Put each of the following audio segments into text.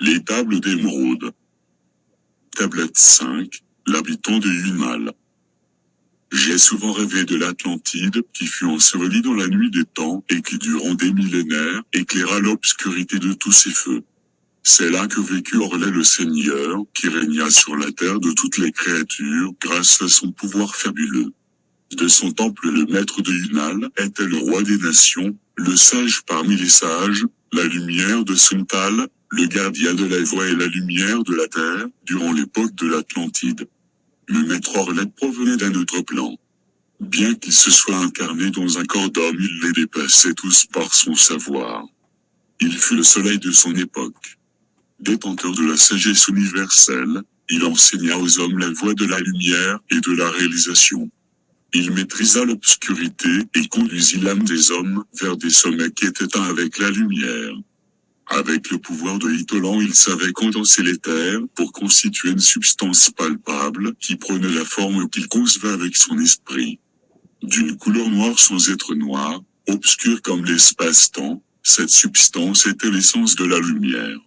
Les tables d'émeraude. Tablette 5, l'habitant de Yunal. J'ai souvent rêvé de l'Atlantide, qui fut ensevelie dans la nuit des temps, et qui durant des millénaires, éclaira l'obscurité de tous ses feux. C'est là que vécut Orlais le Seigneur, qui régna sur la terre de toutes les créatures, grâce à son pouvoir fabuleux. De son temple le maître de Yunal était le roi des nations, le sage parmi les sages, la lumière de Suntal, le gardien de la voie et la lumière de la terre, durant l'époque de l'Atlantide. Le maître Orlais provenait d'un autre plan. Bien qu'il se soit incarné dans un corps d'homme, il les dépassait tous par son savoir. Il fut le soleil de son époque. Détenteur de la sagesse universelle, il enseigna aux hommes la voie de la lumière et de la réalisation. Il maîtrisa l'obscurité et conduisit l'âme des hommes vers des sommets qui étaient un avec la lumière. Avec le pouvoir de Itolan, il savait condenser l'éther pour constituer une substance palpable qui prenait la forme qu'il concevait avec son esprit. D'une couleur noire sans être noire, obscure comme l'espace-temps, cette substance était l'essence de la lumière.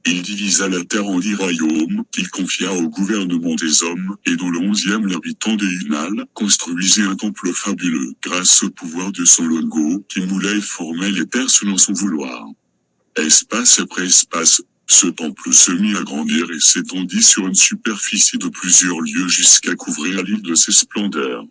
Il divisa la terre en 10 royaumes, qu'il confia au gouvernement des hommes, et dont le 11e, l'habitant de Yunal, construisit un temple fabuleux, grâce au pouvoir de son logo, qui moulait et formait les terres selon son vouloir. Espace après espace, ce temple se mit à grandir et s'étendit sur une superficie de plusieurs lieues jusqu'à couvrir l'île de ses splendeurs.